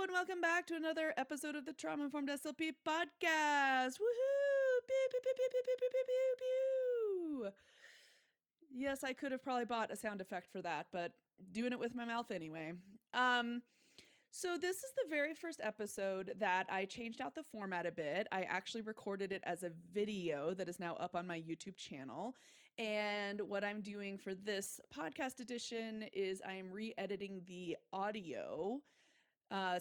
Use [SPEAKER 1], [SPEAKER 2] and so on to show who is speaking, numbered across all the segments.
[SPEAKER 1] and welcome back to another episode of the Trauma Informed SLP podcast. Woohoo! Pew, pew, pew, pew, pew, pew, pew, pew, pew, pew. Yes, I could have probably bought a sound effect for that, but doing it with my mouth anyway. So this is the very first episode that I changed out the format a bit. I actually recorded it as a video that is now up on my YouTube channel. And what I'm doing for this podcast edition is I am re-editing the audio.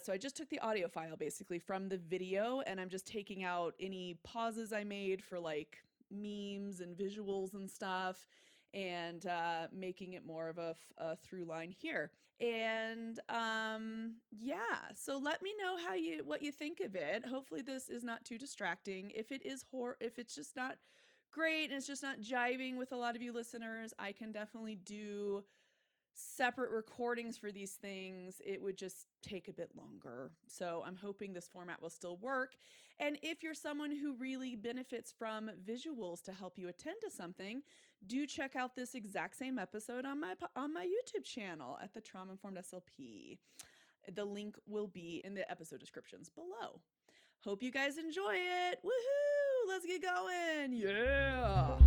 [SPEAKER 1] So I just took the audio file basically from the video, and I'm just taking out any pauses I made for like memes and visuals and stuff, and making it more of a through line here. And yeah, so let me know what you think of it. Hopefully this is not too distracting. If it is if it's just not great and it's just not jiving with a lot of you listeners, I can definitely do separate recordings for these things. It would just take a bit longer. So I'm hoping this format will still work. And if you're someone who really benefits from visuals to help you attend to something, do check out this exact same episode on my YouTube channel at the Trauma Informed SLP. The link will be in the episode descriptions below. Hope you guys enjoy it. Woohoo! Let's get going. Yeah.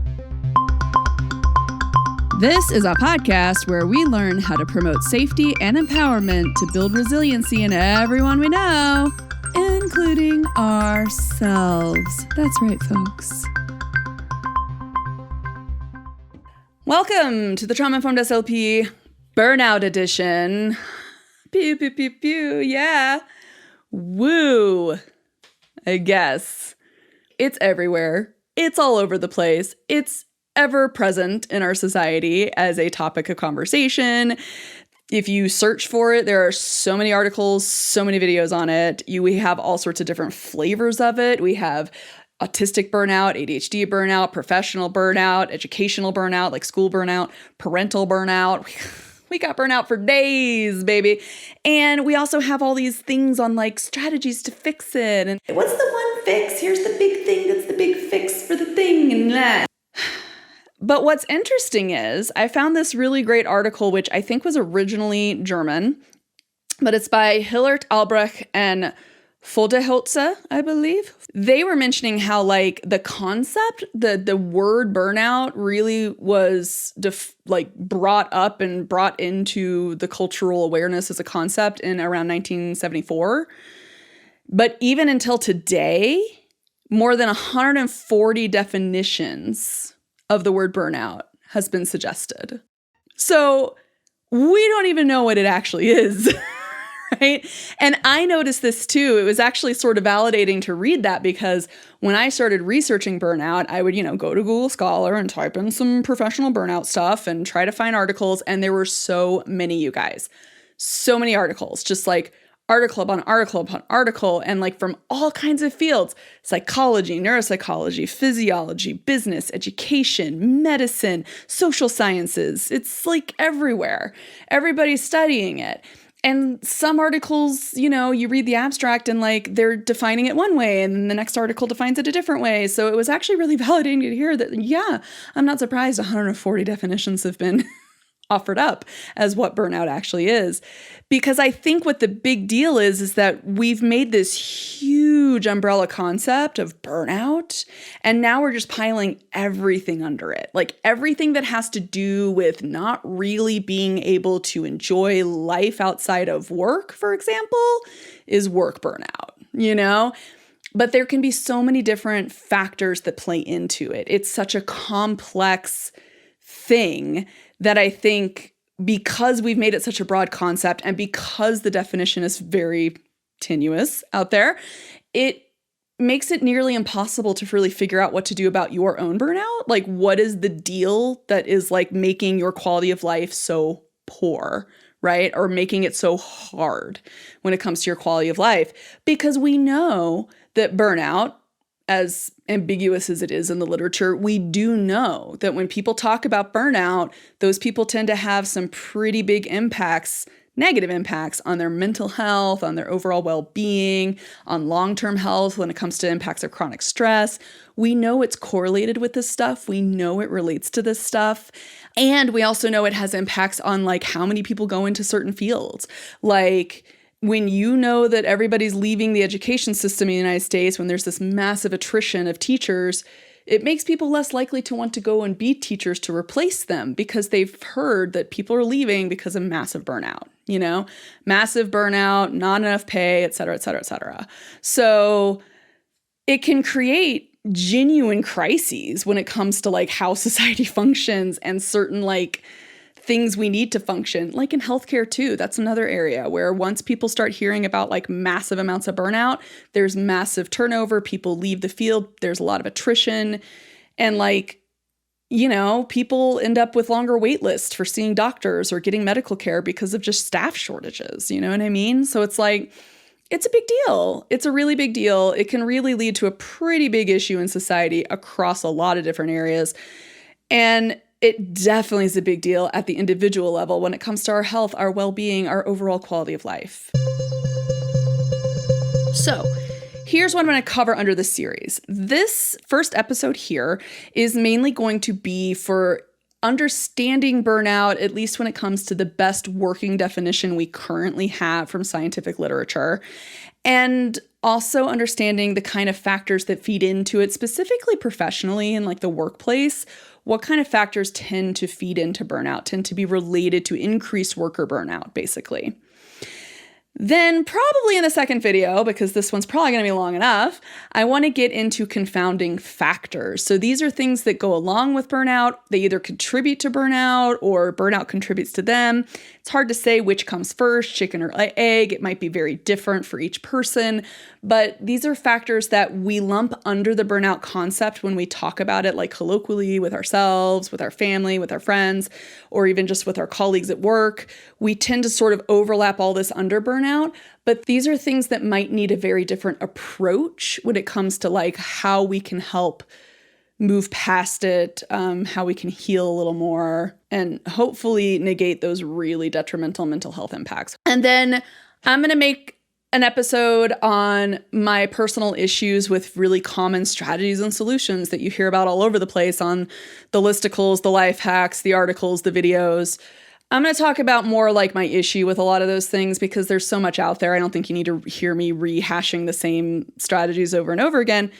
[SPEAKER 1] This is a podcast where we learn how to promote safety and empowerment to build resiliency in everyone we know, including ourselves. That's right, folks. Welcome to the Trauma Informed SLP Burnout Edition. Pew, pew, pew, pew. Yeah. Woo. I guess. It's everywhere. It's all over the place. It's ever present in our society as a topic of conversation. If you search for it, there are so many articles, so many videos on it. We have all sorts of different flavors of it. We have autistic burnout, ADHD burnout, professional burnout, educational burnout, like school burnout, parental burnout. We got burnout for days, baby. And we also have all these things on like strategies to fix it. And what's the one fix? Here's the big thing that's the big fix for the thing. And that. But what's interesting is I found this really great article, which I think was originally German, but it's by Hillert Albrecht and Foldeholze, I believe. They were mentioning how like the concept, the word burnout really was brought up and brought into the cultural awareness as a concept in around 1974. But even until today, more than 140 definitions of the word burnout has been suggested. So we don't even know what it actually is, right? And I noticed this too. It was actually sort of validating to read that because when I started researching burnout, I would, go to Google Scholar and type in some professional burnout stuff and try to find articles. And there were so many, you guys, so many articles, just like article upon article upon article, and like from all kinds of fields: psychology, neuropsychology, physiology, business, education, medicine, social sciences. It's like everywhere. Everybody's studying it. And some articles, you read the abstract and like they're defining it one way and then the next article defines it a different way. So it was actually really validating to hear that, yeah, I'm not surprised 140 definitions have been offered up as what burnout actually is. Because I think what the big deal is that we've made this huge umbrella concept of burnout, and now we're just piling everything under it. Like everything that has to do with not really being able to enjoy life outside of work, for example, is work burnout, But there can be so many different factors that play into it. It's such a complex thing that I think because we've made it such a broad concept and because the definition is very tenuous out there, it makes it nearly impossible to really figure out what to do about your own burnout. Like, what is the deal that is like making your quality of life so poor, right? Or making it so hard when it comes to your quality of life? Because we know that burnout, as ambiguous as it is in the literature, we do know that when people talk about burnout, those people tend to have some pretty big impacts, negative impacts on their mental health, on their overall well-being, on long-term health when it comes to impacts of chronic stress. We know it's correlated with this stuff. We know it relates to this stuff. And we also know it has impacts on like how many people go into certain fields. Like when you know that everybody's leaving the education system in the United States, when there's this massive attrition of teachers, it makes people less likely to want to go and be teachers to replace them because they've heard that people are leaving because of massive burnout, massive burnout, not enough pay, et cetera, et cetera, et cetera. So it can create genuine crises when it comes to like how society functions and certain like things we need to function, like in healthcare too. That's another area where once people start hearing about like massive amounts of burnout, there's massive turnover, people leave the field, there's a lot of attrition, and like, people end up with longer wait lists for seeing doctors or getting medical care because of just staff shortages, you know what I mean? So it's like, it's a big deal. It's a really big deal. It can really lead to a pretty big issue in society across a lot of different areas. And it definitely is a big deal at the individual level when it comes to our health, our well-being, our overall quality of life. So here's what I'm going to cover under this series. This first episode here is mainly going to be for understanding burnout, at least when it comes to the best working definition we currently have from scientific literature, and also understanding the kind of factors that feed into it, specifically professionally in like the workplace. What kind of factors tend to feed into burnout, tend to be related to increased worker burnout, basically. Then probably in the second video, because this one's probably going to be long enough, I want to get into confounding factors. So these are things that go along with burnout. They either contribute to burnout or burnout contributes to them. It's hard to say which comes first, chicken or egg. It might be very different for each person, but these are factors that we lump under the burnout concept when we talk about it, like colloquially with ourselves, with our family, with our friends, or even just with our colleagues at work. We tend to sort of overlap all this under burnout, but these are things that might need a very different approach when it comes to like how we can help move past it, how we can heal a little more, and hopefully negate those really detrimental mental health impacts. And then I'm going to make an episode on my personal issues with really common strategies and solutions that you hear about all over the place on the listicles, the life hacks, the articles, the videos. I'm going to talk about more like my issue with a lot of those things because there's so much out there. I don't think you need to hear me rehashing the same strategies over and over again.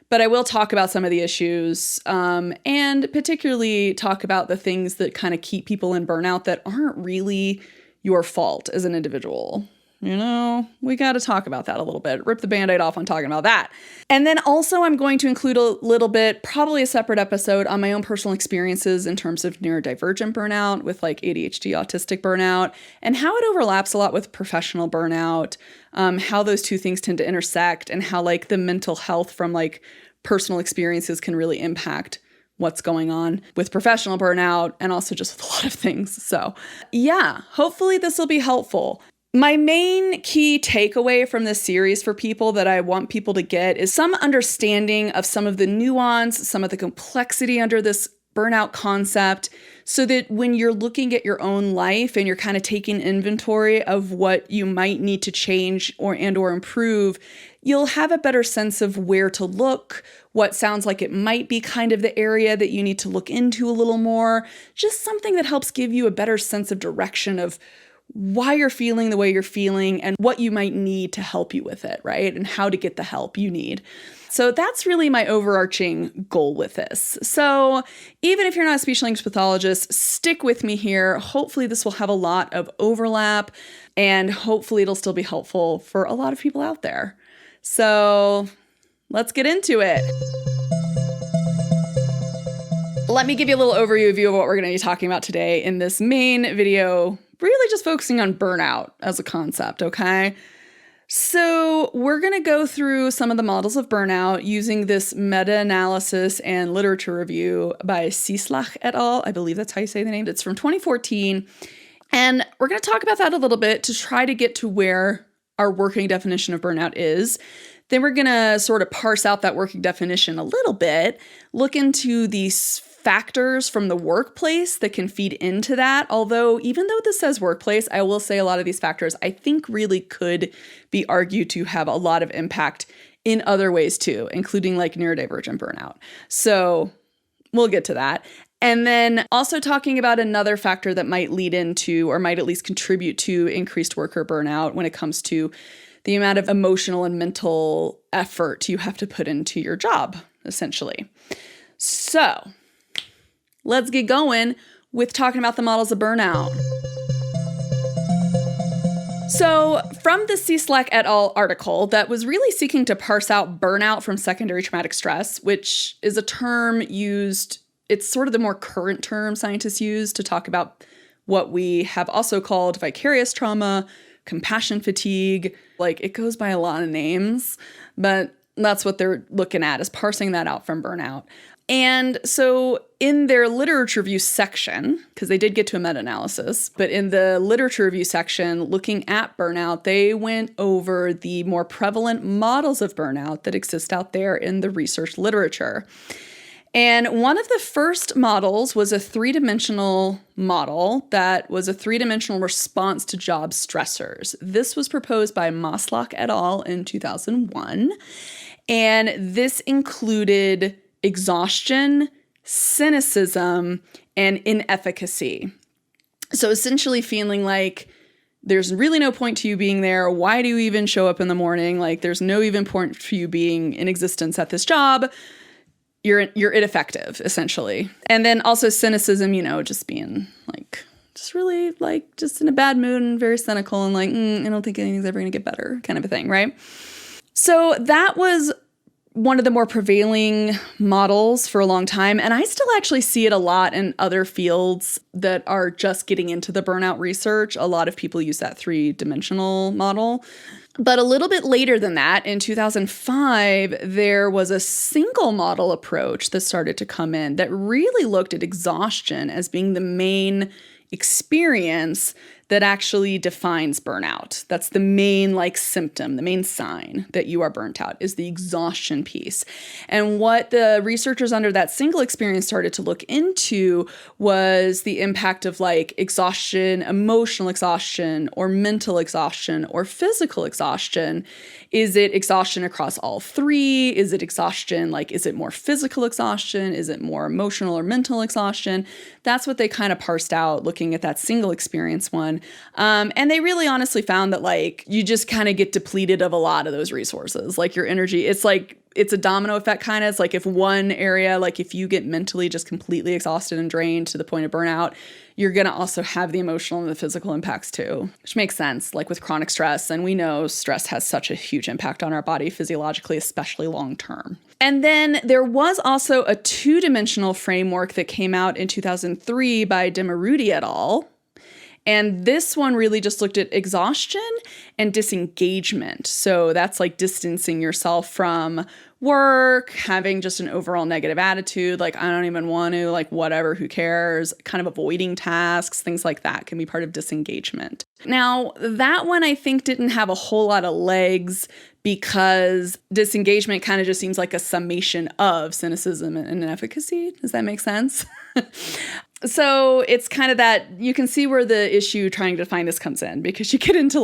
[SPEAKER 1] But I will talk about some of the issues and particularly talk about the things that kind of keep people in burnout that aren't really your fault as an individual. We got to talk about that a little bit. Rip the Band-Aid off on talking about that. And then also I'm going to include a little bit, probably a separate episode on my own personal experiences in terms of neurodivergent burnout with like ADHD, autistic burnout, and how it overlaps a lot with professional burnout, how those two things tend to intersect, and how like the mental health from like personal experiences can really impact what's going on with professional burnout and also just with a lot of things. So yeah, hopefully this will be helpful. My main key takeaway from this series for people that I want people to get is some understanding of some of the nuance, some of the complexity under this burnout concept, so that when you're looking at your own life and you're kind of taking inventory of what you might need to change or improve, you'll have a better sense of where to look, what sounds like it might be kind of the area that you need to look into a little more, just something that helps give you a better sense of direction of why you're feeling the way you're feeling and what you might need to help you with it, right? And how to get the help you need. So that's really my overarching goal with this. So even if you're not a speech language pathologist, stick with me here. Hopefully this will have a lot of overlap and hopefully it'll still be helpful for a lot of people out there. So let's get into it. Let me give you a little overview of what we're going to be talking about today in this main video, really just focusing on burnout as a concept, okay? So we're going to go through some of the models of burnout using this meta-analysis and literature review by Cieslach et al. I believe that's how you say the name. It's from 2014. And we're going to talk about that a little bit to try to get to where our working definition of burnout is. Then we're going to sort of parse out that working definition a little bit, look into these factors from the workplace that can feed into that. Although, even though this says workplace, I will say a lot of these factors I think really could be argued to have a lot of impact in other ways too, including like neurodivergent burnout. So we'll get to that. And then also talking about another factor that might lead into or might at least contribute to increased worker burnout when it comes to the amount of emotional and mental effort you have to put into your job, essentially. So let's get going with talking about the models of burnout. So from the Cieslak et al. Article that was really seeking to parse out burnout from secondary traumatic stress, which is a term used, it's sort of the more current term scientists use to talk about what we have also called vicarious trauma, compassion fatigue. Like, it goes by a lot of names, but that's what they're looking at, is parsing that out from burnout. And so in their literature review section, because they did get to a meta-analysis, but in the literature review section, looking at burnout, they went over the more prevalent models of burnout that exist out there in the research literature. And one of the first models was a three-dimensional model that was a three-dimensional response to job stressors. This was proposed by Maslach et al. In 2001. And this included exhaustion, cynicism, and inefficacy. So essentially feeling like there's really no point to you being there. Why do you even show up in the morning? Like, there's no even point for you being in existence at this job. You're ineffective, essentially. And then also cynicism, just being like, just really like just in a bad mood and very cynical and like, I don't think anything's ever going to get better kind of a thing, right? So that was one of the more prevailing models for a long time. And I still actually see it a lot in other fields that are just getting into the burnout research. A lot of people use that three-dimensional model. But a little bit later than that, in 2005, there was a single model approach that started to come in that really looked at exhaustion as being the main experience that actually defines burnout. That's the main symptom, the main sign that you are burnt out is the exhaustion piece. And what the researchers under that single experience started to look into was the impact of exhaustion, emotional exhaustion, or mental exhaustion, or physical exhaustion. Is it exhaustion across all three? Is it exhaustion? Is it more physical exhaustion? Is it more emotional or mental exhaustion? That's what they kind of parsed out looking at that single experience one. And they really honestly found that you just kind of get depleted of a lot of those resources. Your energy, it's a domino effect kind of. It's if one area, if you get mentally just completely exhausted and drained to the point of burnout, you're going to also have the emotional and the physical impacts too, which makes sense, with chronic stress. And we know stress has such a huge impact on our body physiologically, especially long term. And then there was also a two-dimensional framework that came out in 2003 by Demirudi et al. And this one really just looked at exhaustion and disengagement. So that's distancing yourself from work, having just an overall negative attitude, I don't even want to, whatever, who cares, kind of avoiding tasks, things like that can be part of disengagement. Now, that one I think didn't have a whole lot of legs because disengagement kind of just seems like a summation of cynicism and inefficacy. Does that make sense? So it's kind of that you can see where the issue trying to define this comes in, because you get into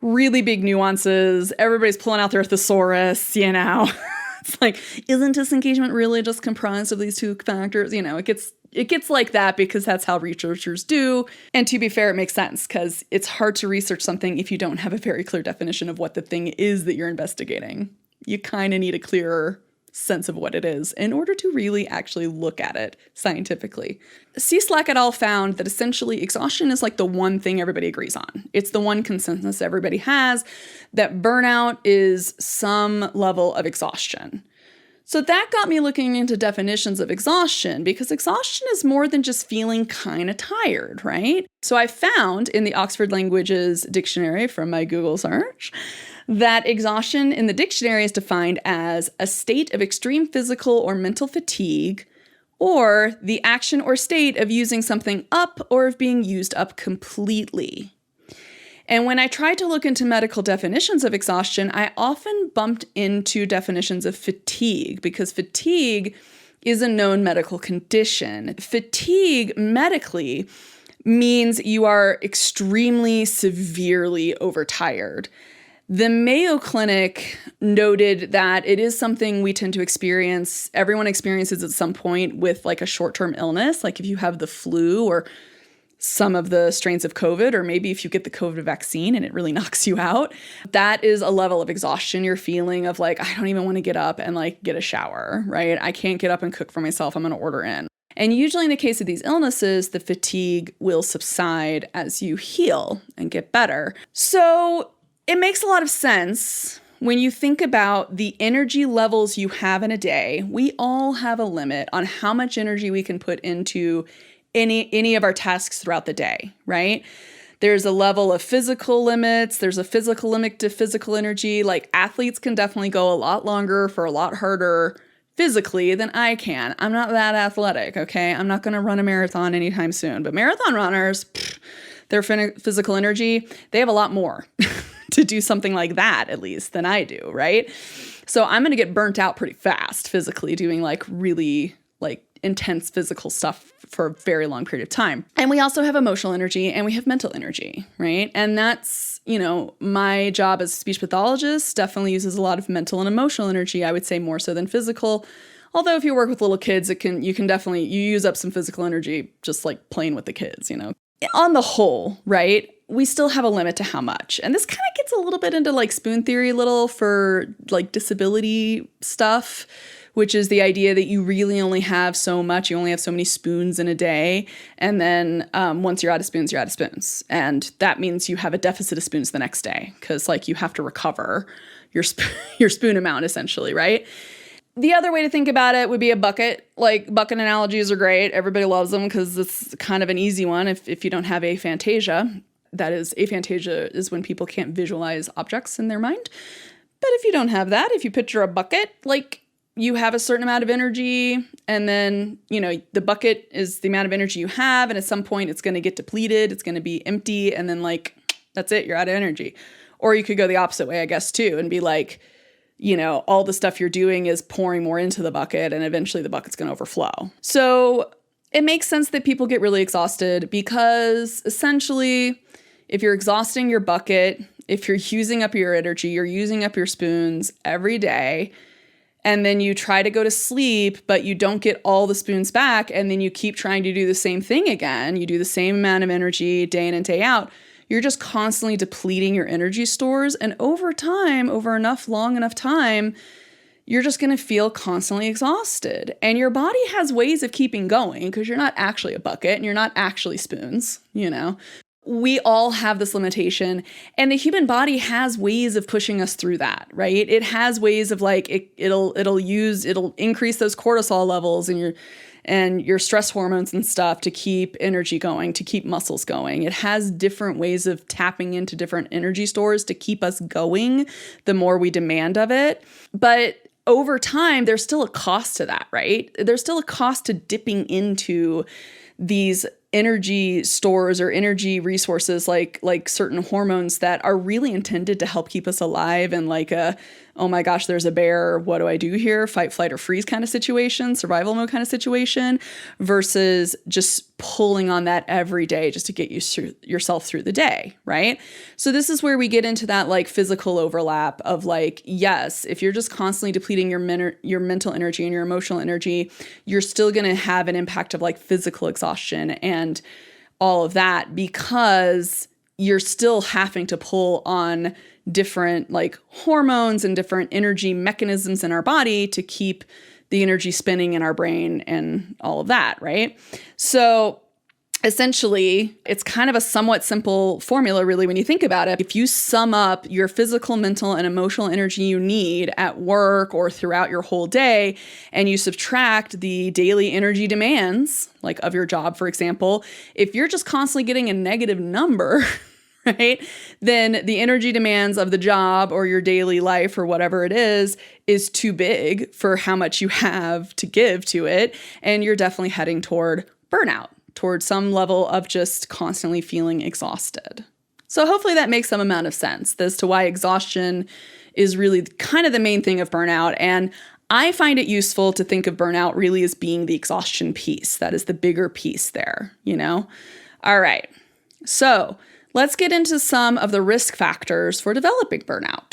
[SPEAKER 1] really big nuances. Everybody's pulling out their thesaurus, It's isn't disengagement really just comprised of these two factors? It gets like that because that's how researchers do. And to be fair, it makes sense because it's hard to research something if you don't have a very clear definition of what the thing is that you're investigating. You kind of need a clearer sense of what it is in order to really actually look at it scientifically. Cieslak et al. Found that essentially exhaustion is the one thing everybody agrees on. It's the one consensus everybody has, that burnout is some level of exhaustion. So that got me looking into definitions of exhaustion, because exhaustion is more than just feeling kind of tired, right? So I found in the Oxford Languages Dictionary from my Google search that exhaustion in the dictionary is defined as a state of extreme physical or mental fatigue, or the action or state of using something up or of being used up completely. And when I tried to look into medical definitions of exhaustion, I often bumped into definitions of fatigue, because fatigue is a known medical condition. Fatigue medically means you are extremely severely overtired. The Mayo Clinic noted that it is something we tend to experience. Everyone experiences at some point with like a short-term illness, like if you have the flu or some of the strains of COVID, or maybe if you get the COVID vaccine and it really knocks you out. That is a level of exhaustion you're feeling of like, I don't even want to get up and like get a shower, right? I can't get up and cook for myself. I'm going to order in. And usually in the case of these illnesses, the fatigue will subside as you heal and get better. So it makes a lot of sense when you think about the energy levels you have in a day. We all have a limit on how much energy we can put into any of our tasks throughout the day, right? There's a level of physical limits. There's a physical limit to physical energy. Like athletes can definitely go a lot longer for a lot harder physically than I can. I'm not that athletic, okay? I'm not going to run a marathon anytime soon. But marathon runners, their physical energy, they have a lot more to do something like that, at least, than I do, right? So I'm going to get burnt out pretty fast physically doing like really like intense physical stuff for a very long period of time. And we also have emotional energy and we have mental energy, right? And that's, my job as a speech pathologist definitely uses a lot of mental and emotional energy, I would say more so than physical. Although if you work with little kids, you use up some physical energy just like playing with the kids, On the whole, right? We still have a limit to how much. And this kind of gets a little bit into like spoon theory for like disability stuff, which is the idea that you really only have so much. You only have so many spoons in a day. And then once you're out of spoons, you're out of spoons. And that means you have a deficit of spoons the next day because like you have to recover your spoon amount essentially, right? The other way to think about it would be a bucket. Like bucket analogies are great. Everybody loves them because it's kind of an easy one if you don't have aphantasia. That is, aphantasia is when people can't visualize objects in their mind. But if you don't have that, if you picture a bucket, like you have a certain amount of energy and then, the bucket is the amount of energy you have. And at some point it's going to get depleted. It's going to be empty. And then like, that's it. You're out of energy. Or you could go the opposite way, I guess, too, and be like, all the stuff you're doing is pouring more into the bucket and eventually the bucket's going to overflow. So it makes sense that people get really exhausted because essentially if you're exhausting your bucket, if you're using up your energy, you're using up your spoons every day, and then you try to go to sleep, but you don't get all the spoons back, and then you keep trying to do the same thing again. You do the same amount of energy day in and day out. You're just constantly depleting your energy stores. And over time, long enough time, you're just going to feel constantly exhausted. And your body has ways of keeping going because you're not actually a bucket and you're not actually spoons, We all have this limitation, and the human body has ways of pushing us through that, right? It has ways of like, it'll increase those cortisol levels and your stress hormones and stuff to keep energy going, to keep muscles going. It has different ways of tapping into different energy stores to keep us going the more we demand of it. But over time, there's still a cost to that, right? There's still a cost to dipping into these energy stores or energy resources like certain hormones that are really intended to help keep us alive and like oh my gosh, there's a bear, what do I do here? Fight, flight, or freeze kind of situation, survival mode kind of situation, versus just pulling on that every day just to get yourself through the day, right? So this is where we get into that like physical overlap of like, yes, if you're just constantly depleting your mental energy and your emotional energy, you're still going to have an impact of like physical exhaustion and all of that because you're still having to pull on different like hormones and different energy mechanisms in our body to keep the energy spinning in our brain and all of that, right? So essentially, it's kind of a somewhat simple formula, really, when you think about it. If you sum up your physical, mental, and emotional energy you need at work or throughout your whole day, and you subtract the daily energy demands, like of your job, for example, if you're just constantly getting a negative number, right, then the energy demands of the job or your daily life or whatever it is too big for how much you have to give to it. And you're definitely heading toward burnout, toward some level of just constantly feeling exhausted. So hopefully that makes some amount of sense as to why exhaustion is really kind of the main thing of burnout. And I find it useful to think of burnout really as being the exhaustion piece. That is the bigger piece there, All right. So let's get into some of the risk factors for developing burnout.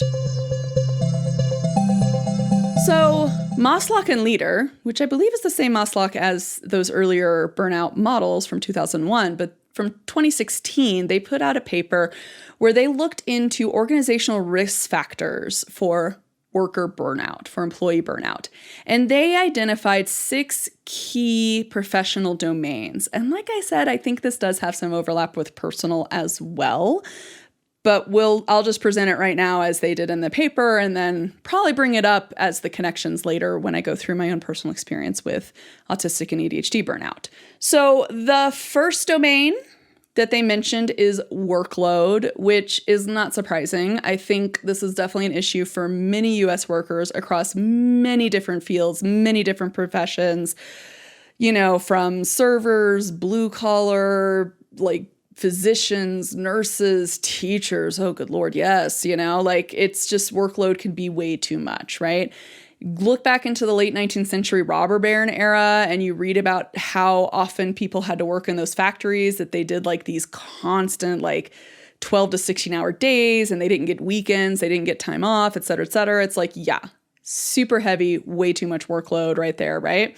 [SPEAKER 1] So Maslach and Leader, which I believe is the same Maslach as those earlier burnout models from 2001, but from 2016, they put out a paper where they looked into organizational risk factors for worker burnout, for employee burnout. And they identified 6 key professional domains. And like I said, I think this does have some overlap with personal as well. But I'll just present it right now as they did in the paper, and then probably bring it up as the connections later when I go through my own personal experience with autistic and ADHD burnout. So the first domain that they mentioned is workload, which is not surprising. I think this is definitely an issue for many U.S. workers across many different fields, many different professions, from servers, blue collar, like physicians, nurses, teachers. Oh, good Lord. Yes. It's just workload can be way too much, right? Look back into the late 19th century robber baron era, and you read about how often people had to work in those factories, that they did like these constant 12 to 16-hour days, and they didn't get weekends, they didn't get time off, et cetera, et cetera. It's super heavy, way too much workload right there, right?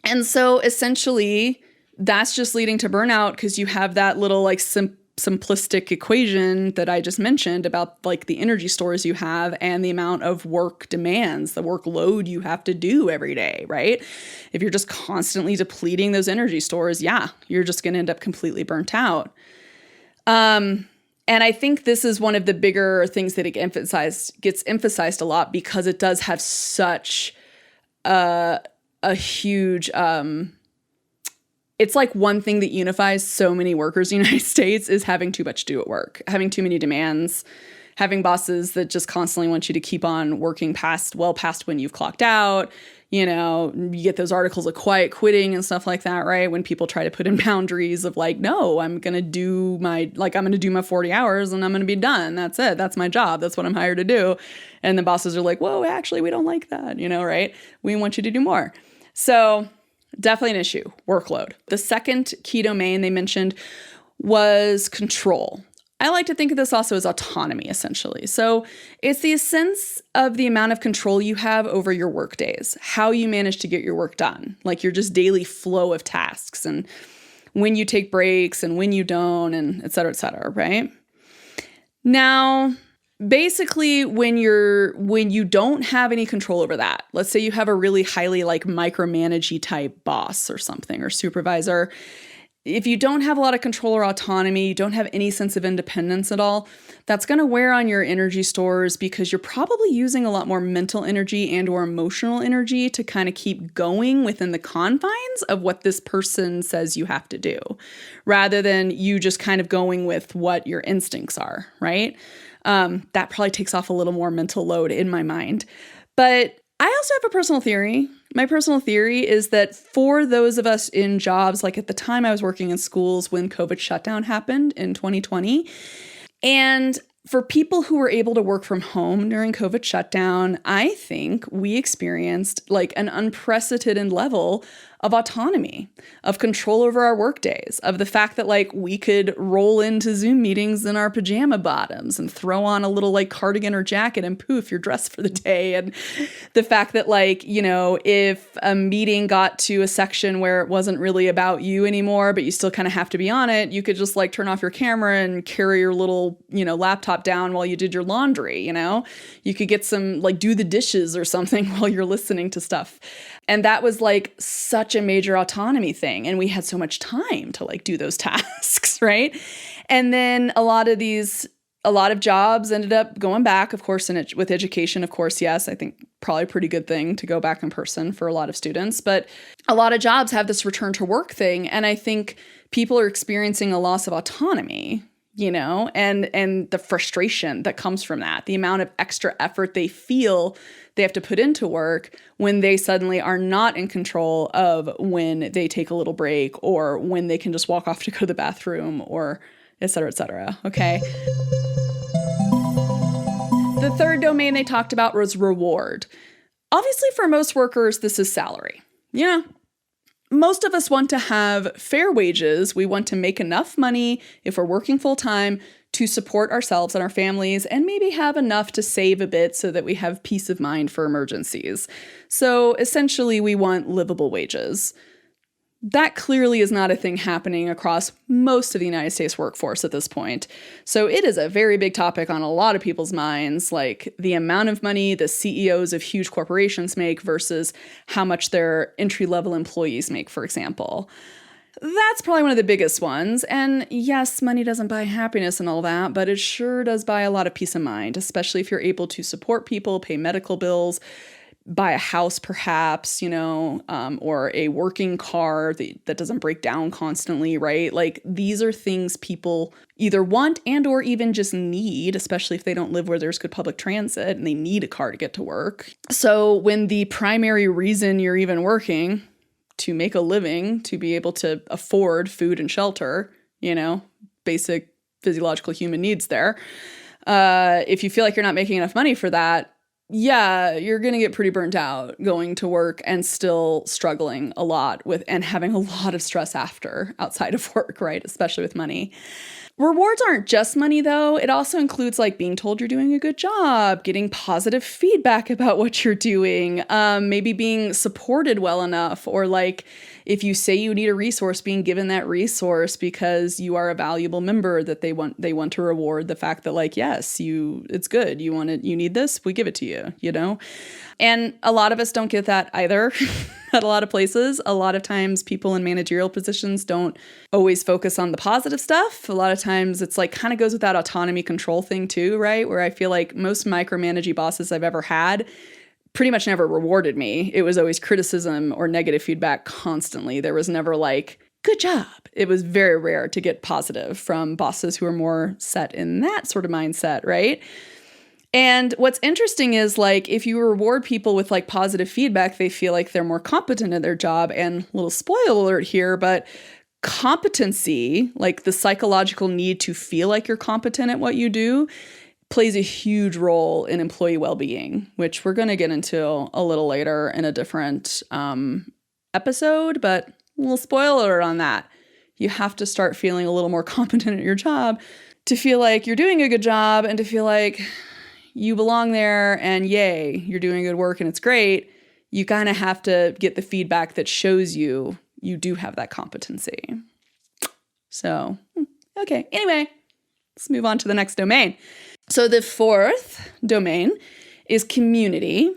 [SPEAKER 1] And so essentially that's just leading to burnout because you have that little simplistic equation that I just mentioned about the energy stores you have and the amount of work demands, the workload you have to do every day, right? If you're just constantly depleting those energy stores, you're just going to end up completely burnt out. And I think this is one of the bigger things that gets emphasized a lot because it does have such a huge it's one thing that unifies so many workers in the United States is having too much to do at work, having too many demands, having bosses that just constantly want you to keep on working past when you've clocked out. You get those articles of quiet quitting and stuff like that, right? When people try to put in boundaries of no, I'm going to do my 40 hours and I'm going to be done. That's it. That's my job. That's what I'm hired to do. And the bosses are like, whoa, actually, we don't like that, right? We want you to do more. So definitely an issue, workload. The second key domain they mentioned was control. I like to think of this also as autonomy, essentially. So it's the sense of the amount of control you have over your work days, how you manage to get your work done, your just daily flow of tasks and when you take breaks and when you don't, and et cetera, right? Now, basically, when you don't have any control over that, let's say you have a really highly micromanagey type boss or something, or supervisor, if you don't have a lot of control or autonomy, you don't have any sense of independence at all, that's going to wear on your energy stores because you're probably using a lot more mental energy and or emotional energy to kind of keep going within the confines of what this person says you have to do, rather than you just kind of going with what your instincts are, right? That probably takes off a little more mental load in my mind. But I also have a personal theory. My personal theory is that for those of us in jobs, at the time I was working in schools when COVID shutdown happened in 2020, and for people who were able to work from home during COVID shutdown, I think we experienced an unprecedented level of autonomy, of control over our work days, of the fact that we could roll into Zoom meetings in our pajama bottoms and throw on a little cardigan or jacket and poof, you're dressed for the day. And the fact that if a meeting got to a section where it wasn't really about you anymore, but you still kind of have to be on it, you could just turn off your camera and carry your little, laptop down while you did your laundry, You could get some do the dishes or something while you're listening to stuff. And that was such a major autonomy thing. And we had so much time to do those tasks, right? And then a lot of jobs ended up going back, of course, with education, of course, yes, I think probably a pretty good thing to go back in person for a lot of students. But a lot of jobs have this return to work thing. And I think people are experiencing a loss of autonomy, and the frustration that comes from that, the amount of extra effort they feel they have to put into work when they suddenly are not in control of when they take a little break or when they can just walk off to go to the bathroom or et cetera, okay? The third domain they talked about was reward. Obviously, for most workers, this is salary. most of us want to have fair wages. We want to make enough money if we're working full time to support ourselves and our families, and maybe have enough to save a bit so that we have peace of mind for emergencies. So essentially, we want livable wages. That clearly is not a thing happening across most of the United States workforce at this point. So it is a very big topic on a lot of people's minds, like the amount of money the CEOs of huge corporations make versus how much their entry-level employees make, for example. That's probably one of the biggest ones. And yes, money doesn't buy happiness and all that, but it sure does buy a lot of peace of mind, especially if you're able to support people, pay medical bills, buy a house perhaps, or a working car that doesn't break down constantly, right? Like these are things people either want and or even just need, especially if they don't live where there's good public transit and they need a car to get to work. So when the primary reason you're even working, to make a living, to be able to afford food and shelter, basic physiological human needs there. If you feel like you're not making enough money for that, yeah, you're going to get pretty burnt out going to work and still struggling a lot with and having a lot of stress outside of work, right? Especially with money. Rewards aren't just money, though. It also includes like being told you're doing a good job, getting positive feedback about what you're doing, maybe being supported well enough, or like if you say you need a resource, being given that resource because you are a valuable member that they want to reward the fact that like, yes, it's good. You need this, we give it to you, And a lot of us don't get that either at a lot of places. A lot of times people in managerial positions don't always focus on the positive stuff. A lot of times it's like kind of goes with that autonomy control thing too, right? Where I feel like most micromanaging bosses I've ever had pretty much never rewarded me. It was always criticism or negative feedback constantly. There was never like, good job. It was very rare to get positive from bosses who are more set in that sort of mindset, right? And what's interesting is like if you reward people with like positive feedback, they feel like they're more competent at their job. And little spoiler alert here, but competency, like the psychological need to feel like you're competent at what you do, plays a huge role in employee well-being, which we're going to get into a little later in a different episode, but a little spoiler alert on that. You have to start feeling a little more competent at your job to feel like you're doing a good job and to feel like you belong there and yay, you're doing good work and it's great. You kind of have to get the feedback that shows you do have that competency. So, okay. Anyway, let's move on to the next domain. So the fourth domain is community.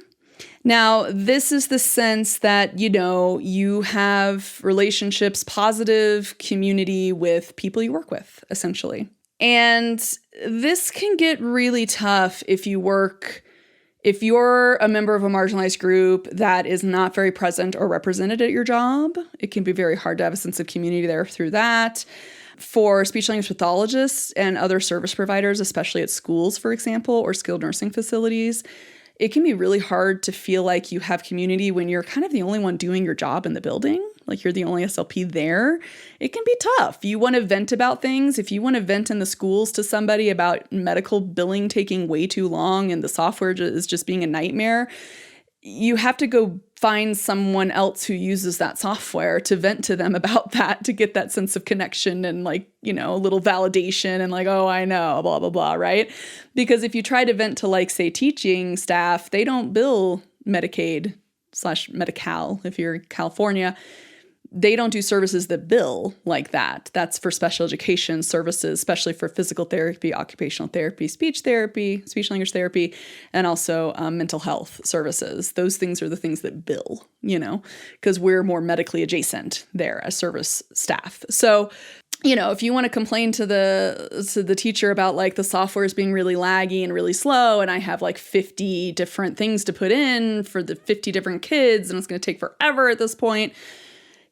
[SPEAKER 1] Now, this is the sense that, you have relationships, positive community with people you work with, essentially. And this can get really tough if you're a member of a marginalized group that is not very present or represented at your job. It can be very hard to have a sense of community there through that. For speech language pathologists and other service providers, especially at schools, for example, or skilled nursing facilities, it can be really hard to feel like you have community when you're kind of the only one doing your job in the building. Like you're the only SLP there. It can be tough. You want to vent about things. If you want to vent in the schools to somebody about medical billing taking way too long and the software is just being a nightmare, you have to go find someone else who uses that software to vent to them about that, to get that sense of connection and like, a little validation and like, oh, I know, blah, blah, blah, right? Because if you try to vent to like, say, teaching staff, they don't bill Medicaid/Medi-Cal if you're in California. They don't do services that bill like that. That's for special education services, especially for physical therapy, occupational therapy, speech language therapy, and also mental health services. Those things are the things that bill, because we're more medically adjacent there as service staff. So, if you want to complain to the teacher about like the software is being really laggy and really slow, and I have like 50 different things to put in for the 50 different kids, and it's going to take forever at this point,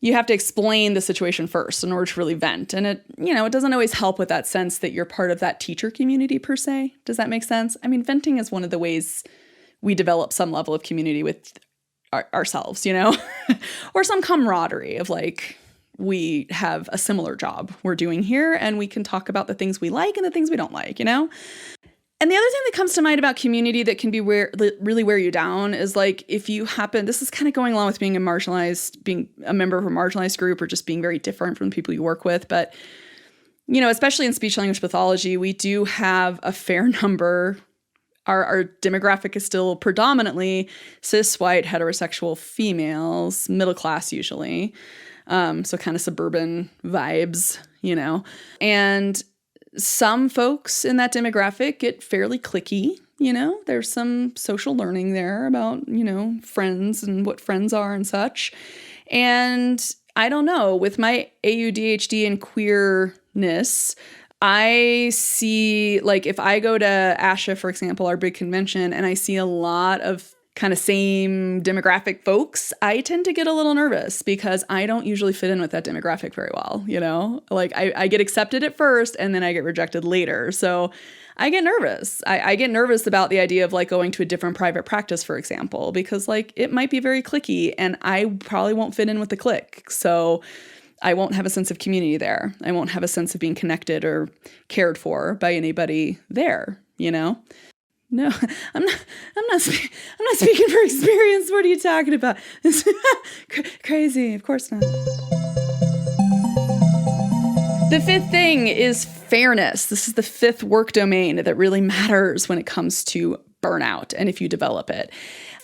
[SPEAKER 1] you have to explain the situation first in order to really vent. And it doesn't always help with that sense that you're part of that teacher community per se. Does that make sense? I mean, venting is one of the ways we develop some level of community with ourselves, or some camaraderie of like, we have a similar job we're doing here and we can talk about the things we like and the things we don't like, And the other thing that comes to mind about community that can be really wear you down is like if you happen, this is kind of going along with being a member of a marginalized group or just being very different from the people you work with. But, especially in speech language pathology, we do have a fair number. Our demographic is still predominantly cis, white, heterosexual females, middle class usually. So kind of suburban vibes, and some folks in that demographic get fairly cliquey, there's some social learning there about, friends and what friends are and such. And I don't know, with my AUDHD and queerness, I see, like, if I go to ASHA, for example, our big convention, and I see a lot of kind of same demographic folks, I tend to get a little nervous because I don't usually fit in with that demographic very well, Like, I get accepted at first, and then I get rejected later. So I get nervous. I get nervous about the idea of, like, going to a different private practice, for example, because, like, it might be very cliquey, and I probably won't fit in with the clique. So I won't have a sense of community there. I won't have a sense of being connected or cared for by anybody there, No, I'm not speaking for experience. What are you talking about? Crazy. Of course not. The fifth thing is fairness. This is the fifth work domain that really matters when it comes to burnout and if you develop it.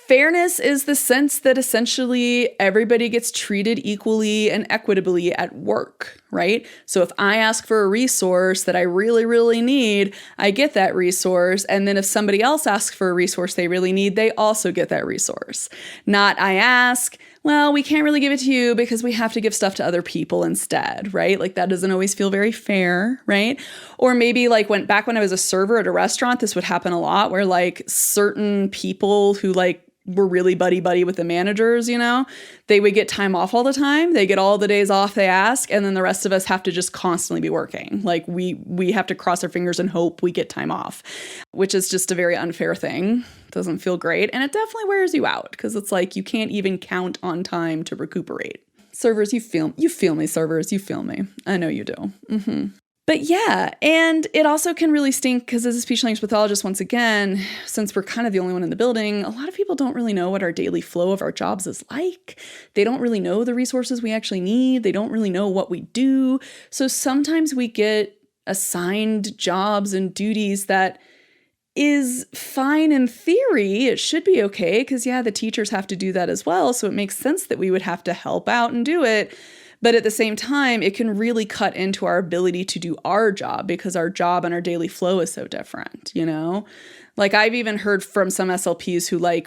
[SPEAKER 1] Fairness is the sense that essentially everybody gets treated equally and equitably at work, right? So if I ask for a resource that I really, really need, I get that resource. And then if somebody else asks for a resource they really need, they also get that resource. Not I ask, well, we can't really give it to you because we have to give stuff to other people instead, right? Like that doesn't always feel very fair, right? Or maybe like back when I was a server at a restaurant, this would happen a lot where like certain people who like were really buddy with the managers, they would get time off all the time. They get all the days off they ask. And then the rest of us have to just constantly be working. Like we have to cross our fingers and hope we get time off, which is just a very unfair thing. Doesn't feel great. And it definitely wears you out because it's like you can't even count on time to recuperate. Servers, you feel me, servers, you feel me. I know you do. Mm-hmm. But yeah, and it also can really stink because as a speech language pathologist, once again, since we're kind of the only one in the building, a lot of people don't really know what our daily flow of our jobs is like. They don't really know the resources we actually need. They don't really know what we do. So sometimes we get assigned jobs and duties that is fine in theory. It should be okay because, yeah, the teachers have to do that as well. So it makes sense that we would have to help out and do it. But at the same time, it can really cut into our ability to do our job because our job and our daily flow is so different, Like I've even heard from some SLPs who like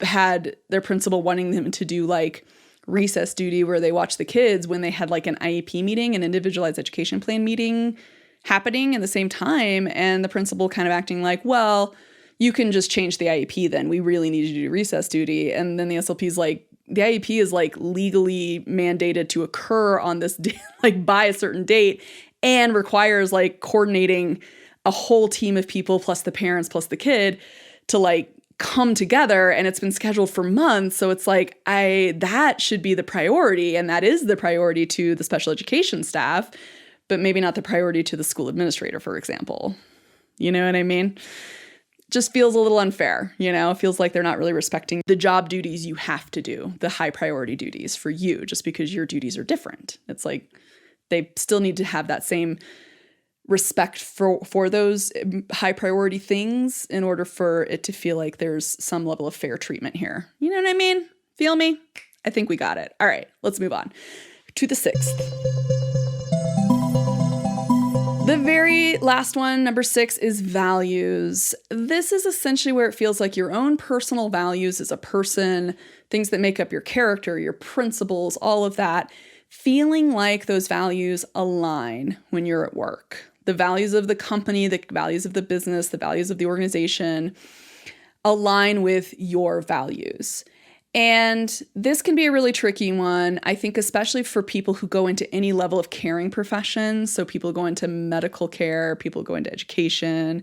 [SPEAKER 1] had their principal wanting them to do like recess duty where they watch the kids when they had like an IEP meeting, an individualized education plan meeting happening at the same time. And the principal kind of acting like, well, you can just change the IEP then. We really need you to do recess duty. And then the SLP's like, the IEP is like legally mandated to occur on this day, like by a certain date, and requires like coordinating a whole team of people plus the parents plus the kid to like come together, and it's been scheduled for months. So it's like that should be the priority, and that is the priority to the special education staff, but maybe not the priority to the school administrator, for example. You know what I mean? Just feels a little unfair, It feels like they're not really respecting the job duties you have to do, the high priority duties for you, just because your duties are different. It's like they still need to have that same respect for those high priority things in order for it to feel like there's some level of fair treatment here. You know what I mean? Feel me? I think we got it. All right, let's move on to the sixth. The very last one, number 6, is values. This is essentially where it feels like your own personal values as a person, things that make up your character, your principles, all of that, feeling like those values align when you're at work. The values of the company, the values of the business, the values of the organization align with your values. And this can be a really tricky one, I think, especially for people who go into any level of caring professions. So people go into medical care, people go into education,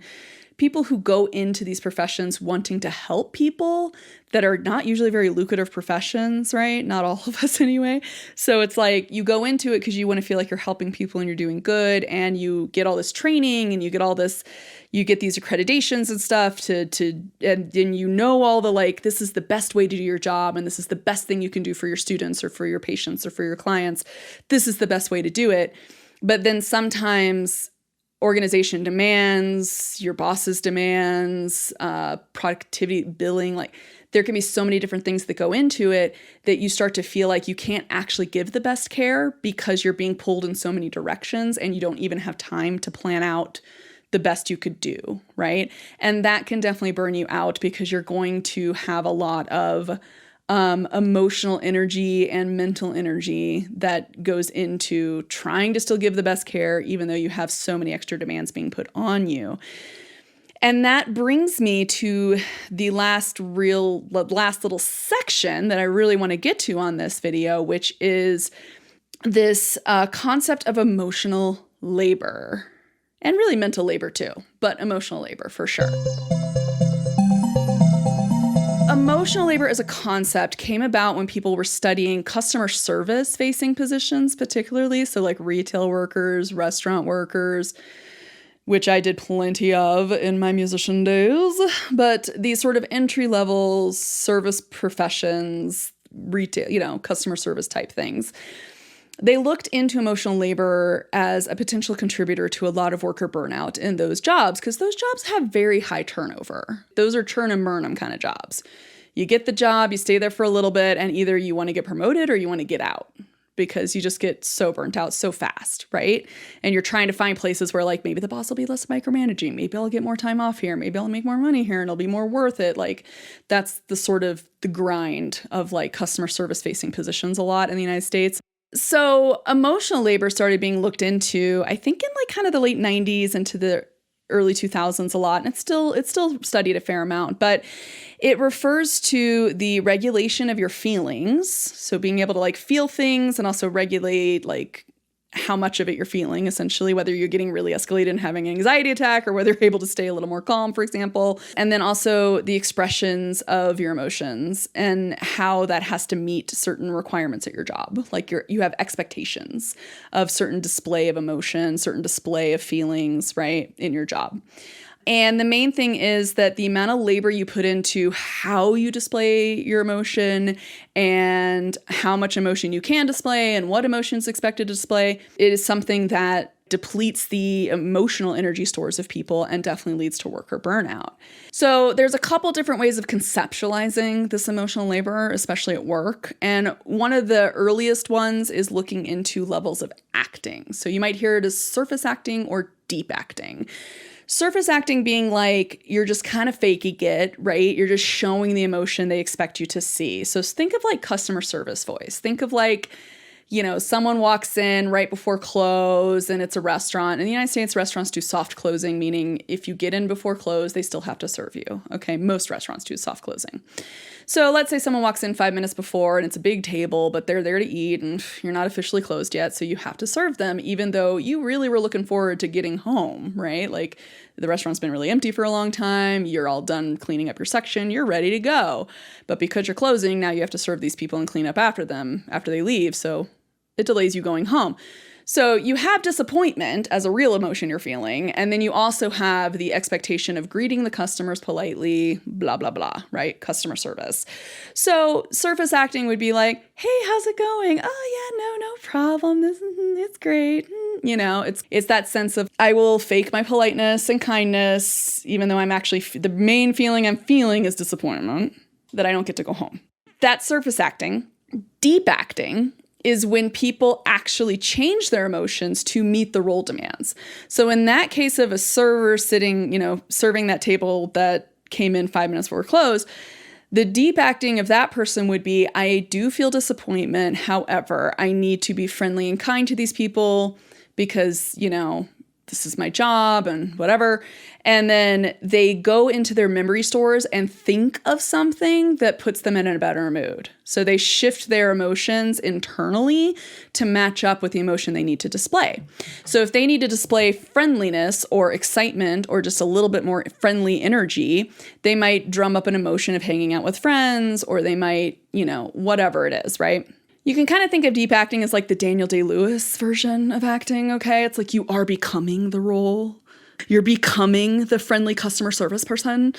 [SPEAKER 1] people who go into these professions wanting to help people that are not usually very lucrative professions, right? Not all of us anyway. So it's like you go into it because you want to feel like you're helping people and you're doing good, and you get all this training and you get these accreditations and stuff and you know all the like, this is the best way to do your job and this is the best thing you can do for your students or for your patients or for your clients. This is the best way to do it. But then sometimes organization demands, your boss's demands, productivity, billing, like there can be so many different things that go into it that you start to feel like you can't actually give the best care because you're being pulled in so many directions and you don't even have time to plan out the best you could do, right? And that can definitely burn you out because you're going to have a lot of emotional energy and mental energy that goes into trying to still give the best care, even though you have so many extra demands being put on you. And that brings me to the last little section that I really want to get to on this video, which is this concept of emotional labor, and really mental labor too, but emotional labor for sure. Emotional labor as a concept came about when people were studying customer service facing positions, particularly. So like retail workers, restaurant workers, which I did plenty of in my musician days. But these sort of entry level service professions, retail, customer service type things. They looked into emotional labor as a potential contributor to a lot of worker burnout in those jobs because those jobs have very high turnover. Those are churn and burn 'em kind of jobs. You get the job, you stay there for a little bit, and either you want to get promoted or you want to get out because you just get so burnt out so fast, right? And you're trying to find places where like maybe the boss will be less micromanaging. Maybe I'll get more time off here. Maybe I'll make more money here and it'll be more worth it. Like that's the sort of the grind of like customer service facing positions a lot in the United States. So emotional labor started being looked into, I think in like kind of the late 90s into the early 2000s a lot. And it's still studied a fair amount, but it refers to the regulation of your feelings. So being able to like feel things and also regulate like how much of it you're feeling, essentially, whether you're getting really escalated and having an anxiety attack or whether you're able to stay a little more calm, for example. And then also the expressions of your emotions and how that has to meet certain requirements at your job. Like you have expectations of certain display of emotion, certain display of feelings, right, in your job. And the main thing is that the amount of labor you put into how you display your emotion and how much emotion you can display and what emotion is expected to display, it is something that depletes the emotional energy stores of people and definitely leads to worker burnout. So there's a couple different ways of conceptualizing this emotional labor, especially at work. And one of the earliest ones is looking into levels of acting. So you might hear it as surface acting or deep acting. Surface acting being like you're just kind of faking it, right? You're just showing the emotion they expect you to see. So think of like customer service voice. Think of like, someone walks in right before close and it's a restaurant. In the United States, restaurants do soft closing, meaning if you get in before close, they still have to serve you. Okay, most restaurants do soft closing. So let's say someone walks in 5 minutes before and it's a big table, but they're there to eat and you're not officially closed yet. So you have to serve them even though you really were looking forward to getting home, right? Like the restaurant's been really empty for a long time. You're all done cleaning up your section. You're ready to go. But because you're closing, now you have to serve these people and clean up after them after they leave. So it delays you going home. So you have disappointment as a real emotion you're feeling, and then you also have the expectation of greeting the customers politely, blah, blah, blah, right? Customer service. So surface acting would be like, hey, how's it going? Oh, yeah, no problem. It's great. It's that sense of I will fake my politeness and kindness, even though I'm actually, the main feeling I'm feeling is disappointment that I don't get to go home. That's surface acting. Deep acting is when people actually change their emotions to meet the role demands. So in that case of a server sitting, serving that table that came in 5 minutes before close, the deep acting of that person would be, I do feel disappointment. However, I need to be friendly and kind to these people because, this is my job and whatever. And then they go into their memory stores and think of something that puts them in a better mood. So they shift their emotions internally to match up with the emotion they need to display. So if they need to display friendliness or excitement or just a little bit more friendly energy, they might drum up an emotion of hanging out with friends, or they might, whatever it is, right? You can kind of think of deep acting as like the Daniel Day-Lewis version of acting, okay? It's like you are becoming the role. You're becoming the friendly customer service person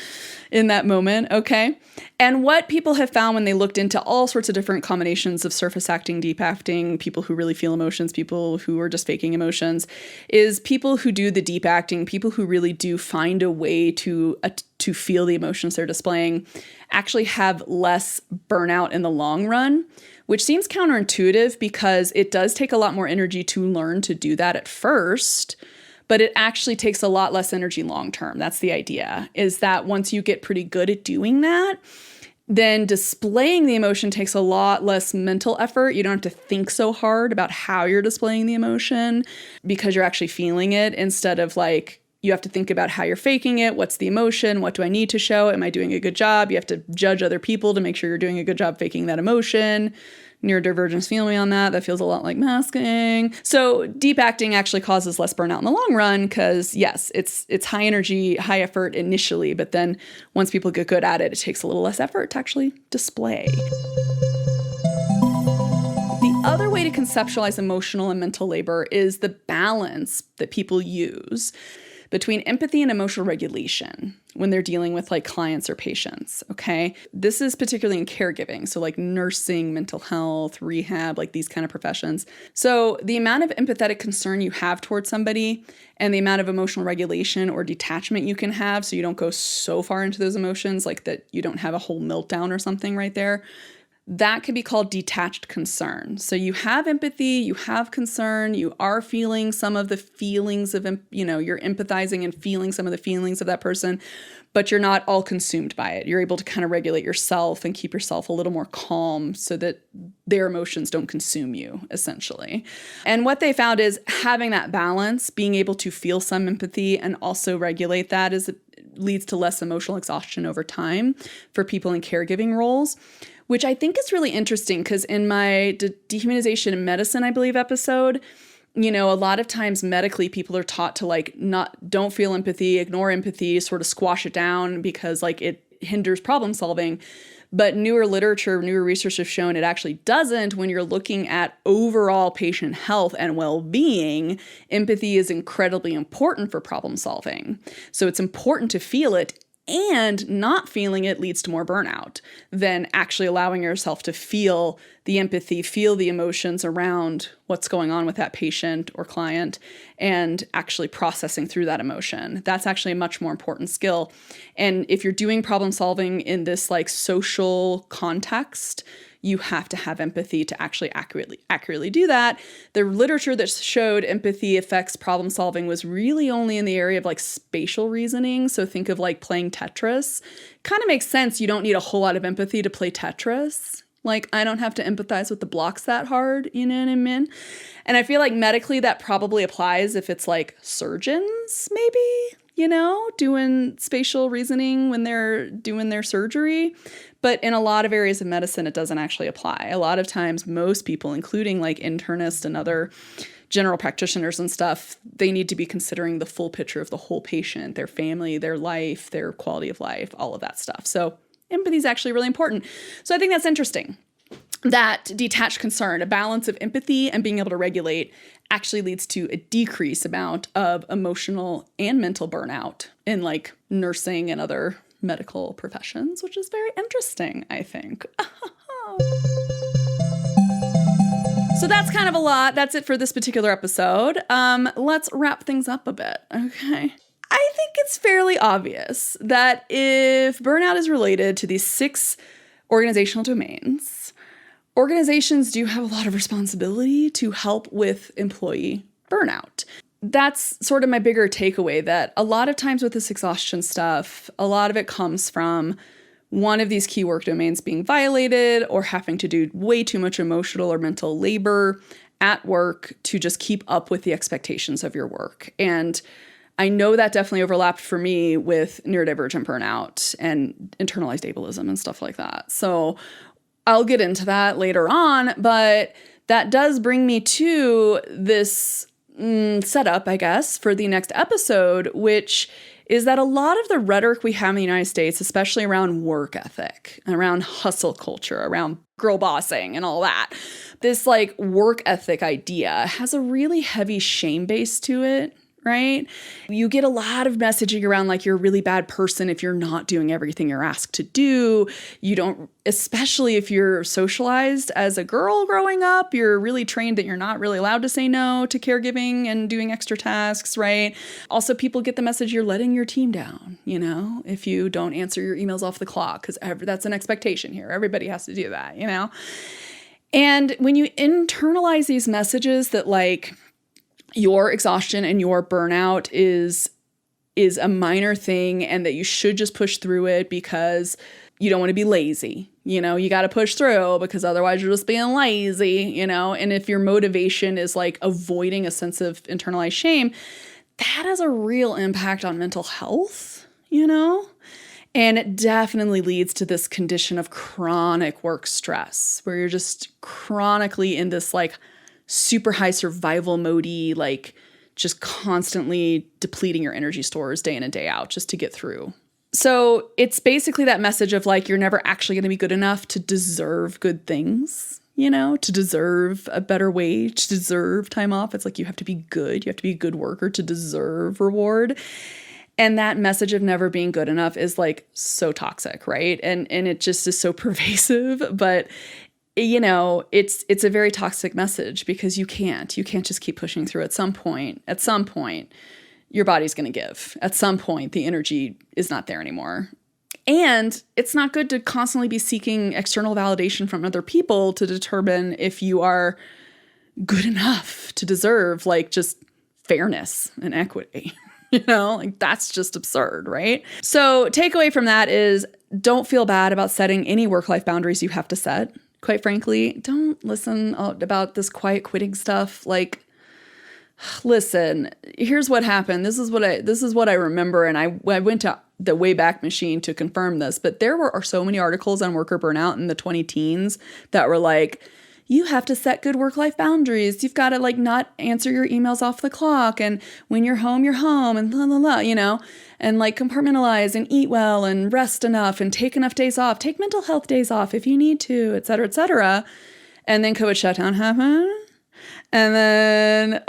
[SPEAKER 1] in that moment, okay? And what people have found when they looked into all sorts of different combinations of surface acting, deep acting, people who really feel emotions, people who are just faking emotions, is people who do the deep acting, people who really do find a way to feel the emotions they're displaying, actually have less burnout in the long run, which seems counterintuitive because it does take a lot more energy to learn to do that at first, but it actually takes a lot less energy long term. That's the idea, is that once you get pretty good at doing that, then displaying the emotion takes a lot less mental effort. You don't have to think so hard about how you're displaying the emotion because you're actually feeling it, instead of like, you have to think about how you're faking it. What's the emotion? What do I need to show? Am I doing a good job? You have to judge other people to make sure you're doing a good job faking that emotion. Neurodivergence feel me on that. That feels a lot like masking. So deep acting actually causes less burnout in the long run because, yes, it's high energy, high effort initially, but then once people get good at it, it takes a little less effort to actually display. The other way to conceptualize emotional and mental labor is the balance that people use between empathy and emotional regulation when they're dealing with like clients or patients, okay? This is particularly in caregiving, so like nursing, mental health, rehab, like these kind of professions. So the amount of empathetic concern you have towards somebody and the amount of emotional regulation or detachment you can have so you don't go so far into those emotions, like that you don't have a whole meltdown or something right there, that could be called detached concern. So you have empathy, you have concern, you are feeling some of the feelings of, you're empathizing and feeling some of the feelings of that person, but you're not all consumed by it. You're able to kind of regulate yourself and keep yourself a little more calm so that their emotions don't consume you, essentially. And what they found is having that balance, being able to feel some empathy and also regulate that, leads to less emotional exhaustion over time for people in caregiving roles, which I think is really interesting because in my dehumanization in medicine, I believe, episode, a lot of times medically people are taught to don't feel empathy, ignore empathy, sort of squash it down because like it hinders problem solving. But newer literature, newer research have shown it actually doesn't. When you're looking at overall patient health and well-being, empathy is incredibly important for problem solving. So it's important to feel it, and not feeling it leads to more burnout than actually allowing yourself to feel the empathy, feel the emotions around what's going on with that patient or client, and actually processing through that emotion. That's actually a much more important skill. And if you're doing problem solving in this like social context, you have to have empathy to actually accurately do that. The literature that showed empathy affects problem solving was really only in the area of like spatial reasoning. So think of like playing Tetris. Kind of makes sense. You don't need a whole lot of empathy to play Tetris. Like, I don't have to empathize with the blocks that hard, you know what I mean? And I feel like medically that probably applies if it's like surgeons, maybe, doing spatial reasoning when they're doing their surgery. But in a lot of areas of medicine, it doesn't actually apply. A lot of times, most people, including like internists and other general practitioners and stuff, they need to be considering the full picture of the whole patient, their family, their life, their quality of life, all of that stuff. So empathy is actually really important. So I think that's interesting. That detached concern, a balance of empathy and being able to regulate, actually leads to a decreased amount of emotional and mental burnout in like nursing and other medical professions, which is very interesting, I think. So that's kind of a lot. That's it for this particular episode. Let's wrap things up a bit, okay? I think it's fairly obvious that if burnout is related to these 6 organizational domains, organizations do have a lot of responsibility to help with employee burnout. That's sort of my bigger takeaway, that a lot of times with this exhaustion stuff, a lot of it comes from one of these key work domains being violated or having to do way too much emotional or mental labor at work to just keep up with the expectations of your work. And I know that definitely overlapped for me with neurodivergent burnout and internalized ableism and stuff like that. So I'll get into that later on, but that does bring me to this setup, I guess, for the next episode, which is that a lot of the rhetoric we have in the United States, especially around work ethic, around hustle culture, around girl bossing and all that, this like work ethic idea has a really heavy shame base to it, right? You get a lot of messaging around like you're a really bad person if you're not doing everything you're asked to do. You don't, especially if you're socialized as a girl growing up, you're really trained that you're not really allowed to say no to caregiving and doing extra tasks, right? Also, people get the message you're letting your team down, you know, if you don't answer your emails off the clock, because that's an expectation here. Everybody has to do that, you know? And when you internalize these messages that like, your exhaustion and your burnout is a minor thing and that you should just push through it because you don't want to be lazy. You know, you got to push through because otherwise you're just being lazy, you know? And if your motivation is like avoiding a sense of internalized shame, that has a real impact on mental health, you know? And it definitely leads to this condition of chronic work stress where you're just chronically in this like super high survival mode-y, like just constantly depleting your energy stores day in and day out just to get through. So it's basically that message of like, you're never actually going to be good enough to deserve good things, you know, to deserve a better wage, to deserve time off. It's like, you have to be good. You have to be a good worker to deserve reward. And that message of never being good enough is like so toxic, right? And it just is so pervasive, but you know, it's a very toxic message because you can't just keep pushing through. At some point, your body's going to give. At some point, the energy is not there anymore. And it's not good to constantly be seeking external validation from other people to determine if you are good enough to deserve like just fairness and equity. You know, like that's just absurd, right? So takeaway from that is don't feel bad about setting any work-life boundaries you have to set. Quite frankly, don't listen about this quiet quitting stuff. Like, listen, here's what happened. This is what I remember. And I went to the Wayback Machine to confirm this, but there are so many articles on worker burnout in the 20 teens that were like, you have to set good work-life boundaries. You've got to like not answer your emails off the clock. And when you're home, and blah, blah, blah, you know, and like compartmentalize and eat well and rest enough and take enough days off, take mental health days off if you need to, et cetera, et cetera. And then COVID shutdown happened. And then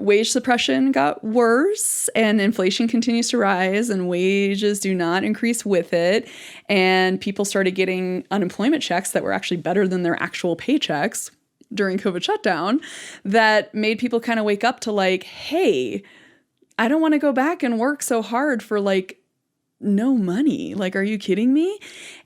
[SPEAKER 1] wage suppression got worse and inflation continues to rise and wages do not increase with it. And people started getting unemployment checks that were actually better than their actual paychecks during COVID shutdown that made people kind of wake up to like, hey, I don't want to go back and work so hard for like no money. Like, are you kidding me?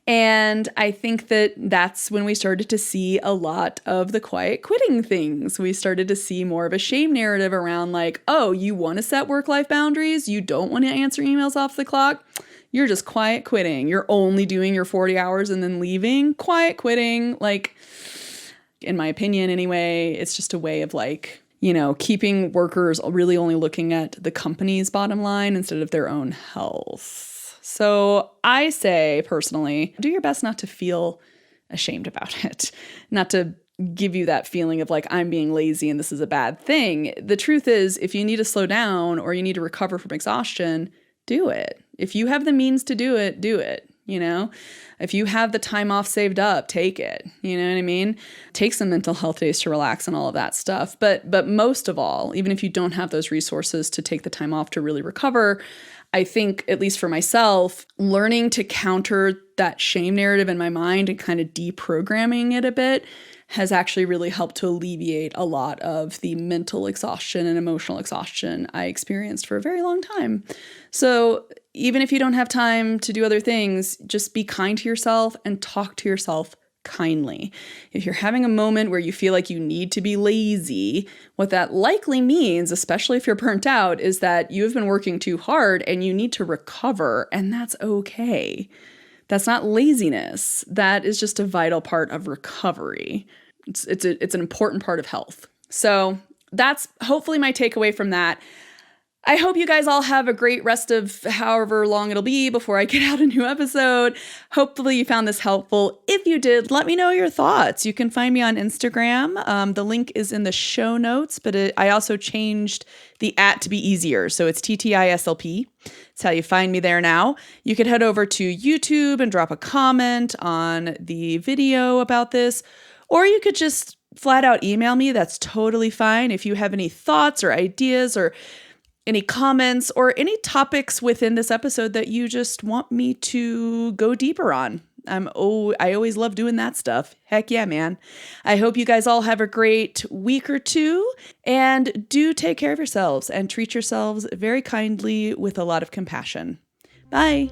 [SPEAKER 1] And I think that that's when we started to see a lot of the quiet quitting things. We started to see more of a shame narrative around like, oh, you want to set work-life boundaries? You don't want to answer emails off the clock? You're just quiet quitting. You're only doing your 40 hours and then leaving. Quiet quitting. Like, in my opinion anyway, it's just a way of like, you know, keeping workers really only looking at the company's bottom line instead of their own health. So I say personally, do your best not to feel ashamed about it, not to give you that feeling of like, I'm being lazy and this is a bad thing. The truth is, if you need to slow down or you need to recover from exhaustion, do it. If you have the means to do it, do it. You know, if you have the time off saved up, take it. You know what I mean? Take some mental health days to relax and all of that stuff. But most of all, even if you don't have those resources to take the time off to really recover, I think, at least for myself, learning to counter that shame narrative in my mind and kind of deprogramming it a bit has actually really helped to alleviate a lot of the mental exhaustion and emotional exhaustion I experienced for a very long time. So even if you don't have time to do other things, just be kind to yourself and talk to yourself kindly. If you're having a moment where you feel like you need to be lazy, what that likely means, especially if you're burnt out, is that you've been working too hard and you need to recover, and that's okay. That's not laziness. That is just a vital part of recovery. It's an important part of health. So that's hopefully my takeaway from that. I hope you guys all have a great rest of however long it'll be before I get out a new episode. Hopefully you found this helpful. If you did, let me know your thoughts. You can find me on Instagram. The link is in the show notes, but I also changed the @ to be easier. So it's TTISLP. That's how you find me there now. You could head over to YouTube and drop a comment on the video about this, or you could just flat out email me. That's totally fine. If you have any thoughts or ideas or any comments or any topics within this episode that you just want me to go deeper on. I always love doing that stuff. Heck yeah, man. I hope you guys all have a great week or two, and do take care of yourselves and treat yourselves very kindly with a lot of compassion. Bye.